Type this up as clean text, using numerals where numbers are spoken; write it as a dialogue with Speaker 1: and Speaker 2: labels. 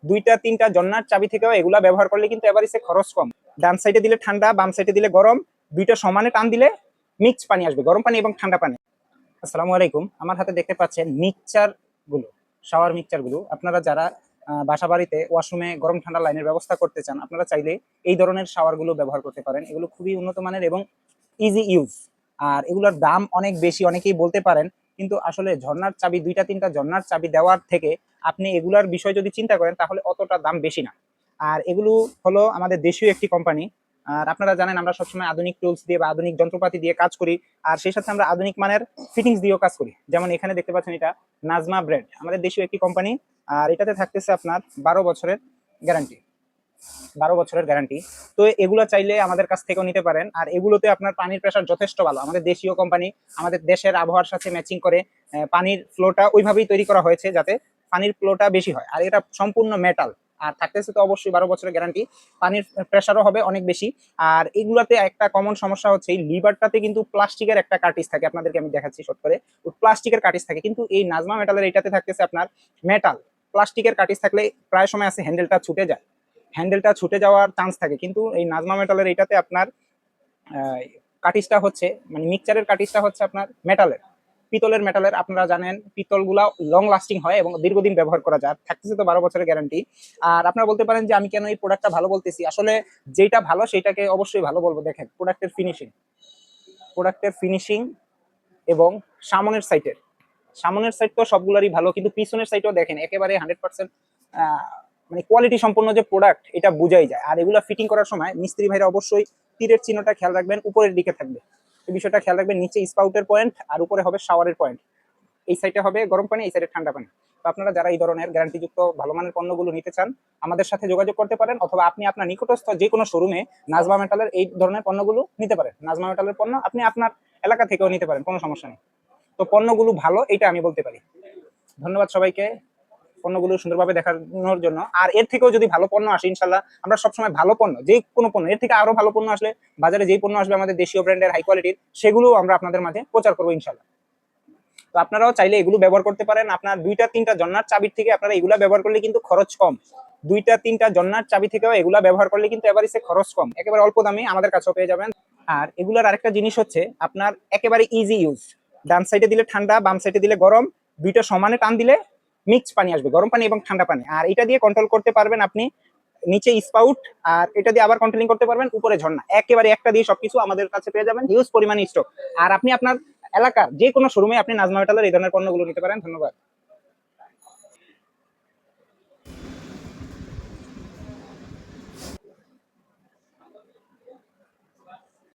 Speaker 1: দুইটা তিনটা জন্নার চাবি থেকেও এগুলা ব্যবহার করলে কিন্তু এভারেজে খরচ কম। ডান সাইডে দিলে ঠান্ডা, বাম সাইডে দিলে গরম, দুইটা সমানে টান দিলে মিক্স পানি আসবে, গরম পানি এবং ঠান্ডা পানি। আসসালামু আলাইকুম। আমার হাতে দেখতে পাচ্ছেন মিক্সচার গুলো, শাওয়ার মিক্সচার গুলো। আপনারা যারা বাসা বাড়িতে ওয়াশরুমে গরম ঠান্ডা লাইনের ব্যবস্থা করতে চান, আপনারা চাইলে এই ধরনের শাওয়ার গুলো ব্যবহার করতে পারেন। এগুলো খুবই উন্নত মানের এবং ইজি ইউজ। আর এগুলোর দাম অনেক বেশি, অনেকেই বলতে পারেন, কিন্তু আসলে ঝর্ণার চাবি, দুইটা তিনটা ঝর্ণার চাবি দেওয়ার থেকে আপনি এগুলার বিষয় যদি চিন্তা করেন তাহলে অতটা দাম বেশি না। আর এগুলো হলো আমাদের দেশীয় একটি কোম্পানি। আর আপনারা জানেন আমরা সবসময় আধুনিক টুলস দিয়ে বা আধুনিক যন্ত্রপাতি দিয়ে কাজ করি। আর সেই সাথে আমরা আধুনিক মানের ফিটিংস দিয়েও কাজ করি। যেমন এখানে দেখতে পাচ্ছেন, এটা নাজমা ব্র্যান্ড, আমাদের দেশীয় একটি কোম্পানি। আর এটাতে থাকতেছে আপনার 12 বছরের গ্যারান্টি। 12 বছরের গ্যারান্টি। তো এগুলো চাইলে আমাদের কাছ থেকেও নিতে পারেন। আর এগুলোতে আপনার পানির প্রেশার যথেষ্ট ভালো। আমাদের দেশীয় কোম্পানি, আমাদের দেশের আবহাওয়ার সাথে ম্যাচিং করে পানির ফ্লোটা ওইভাবেই তৈরি করা হয়েছে যাতে পানির ফ্লোটা বেশি হয়। আর এটা সম্পূর্ণ মেটাল। আর থাকতেছে তো অবশ্যই 12 বছরের গ্যারান্টি। পানির প্রেশারও হবে অনেক বেশি। আর এগুলাতে একটা কমন সমস্যা হচ্ছে, এই লিভারটাতে কিন্তু প্লাস্টিকের একটা কার্টিজ থাকে। আপনাদেরকে আমি দেখাচ্ছি শর্ট করে। প্লাস্টিকের কার্টিজ থাকে, কিন্তু এই নাজমা মেটালের এটাতে থাকতেছে আপনার মেটাল। প্লাস্টিকের কার্টিজ থাকলে প্রায় সময় আছে হ্যান্ডেলটা ছুটে যায়, হ্যান্ডেলটা ছুটে যাওয়ার চান্স থাকে। কিন্তু এই নাজমা মেটালের এটাতে আপনার কাটিসটা হচ্ছে, মানে মিক্সচারের কাটিসটা হচ্ছে আপনার মেটালের, পিতলের মেটালের। আপনারা জানেন পিতলগুলা লং লাস্টিং হয় এবং দীর্ঘদিন ব্যবহার করা যায়। থাকতেছে তো 12 বছরের গ্যারান্টি। আর আপনারা বলতে পারেন যে আমি কেন এই প্রোডাক্টটা ভালো বলতেছি, আসলে যেটা ভালো সেটাকে অবশ্যই ভালো বলবো। দেখেন প্রোডাক্টের ফিনিশিং এবং সামনের সাইড তো সবগুলোরই ভালো, কিন্তু পিছনের সাইডও দেখেন একেবারে 100% মানে কোয়ালিটি সম্পন্ন যে প্রোডাক্ট, এটা বোঝাই যায়। আর এগুলো ফিটিং করার সময় মিস্ত্রি ভাইরা অবশ্যই তীরের চিহ্নটা খেয়াল রাখবেন, উপরের দিকে থাকবে এই বিষয়টা খেয়াল রাখবেন। নিচে স্পাউটের পয়েন্ট আর উপরে হবে শাওয়ারের পয়েন্ট। এই সাইডে হবে গরম পানি, এই সাইডে ঠান্ডা পানি। তো আপনারা যারা এই ধরনের গ্যারান্টিযুক্ত ভালো মানের পণ্যগুলো নিতে চান, আমাদের সাথে যোগাযোগ করতে পারেন, অথবা আপনি আপনার নিকটস্থ যে কোনো শোরুমে নাজমা মেটালের এই ধরনের পণ্যগুলো নিতে পারেন। নাজমা মেটালের পণ্য আপনি আপনার এলাকা থেকেও নিতে পারেন, কোনো সমস্যা নেই। তো পণ্যগুলো ভালো, এটা আমি বলতে পারি। ধন্যবাদ সবাইকে পণ্যগুলো সুন্দরভাবে দেখানোর জন্য। আর এর থেকেও যদি ভালো পণ্য আসে, ইনশাল্লাহ আমরা সবসময় ভালো পণ্য, যে কোনো পণ্য, এর থেকে আরো ভালো পণ্য আসলে, বাজারে যেই পণ্য আসবে আমাদের দেশীয় ব্র্যান্ডের হাই কোয়ালিটির, সেগুলো আমরা আপনাদের মাঝে প্রচার করবো ইনশাল্লাহ। তো আপনারাও চাইলে এগুলো ব্যবহার করতে পারেন। আপনার দুইটা তিনটা জন্নার চাবির থেকে আপনারা এগুলা ব্যবহার করলে কিন্তু খরচ কম। দুইটা তিনটা জন্নার চাবি থেকেও এগুলা ব্যবহার করলে কিন্তু এভারেজে খরচ কম, একেবারে অল্প দামে আমাদের কাছেও পেয়ে যাবেন। আর এগুলার আরেকটা জিনিস হচ্ছে আপনার একেবারে ইজি ইউজ। ডান সাইডে দিলে ঠান্ডা, বাম সাইডে দিলে গরম, দুইটা সমানে টান দিলে মিক্স পানি আসবে, গরম পানি এবং ঠান্ডা পানি। আর এটা দিয়ে কন্ট্রোল করতে পারবেন আপনি নিচে স্পাউট, আর এটা দিয়ে আবার কন্ট্রোলিং করতে পারবেন উপরে ঝর্ণা। একেবারে একটা দিয়ে সবকিছু আমাদের কাছে পেয়ে যাবেন, হিউজ পরিমাণে স্টক। আর আপনি আপনার এলাকার যে কোনো শোরুমে আপনি নাজমা মেটালের এই ধরনের পণ্যগুলো নিতে পারেন। ধন্যবাদ।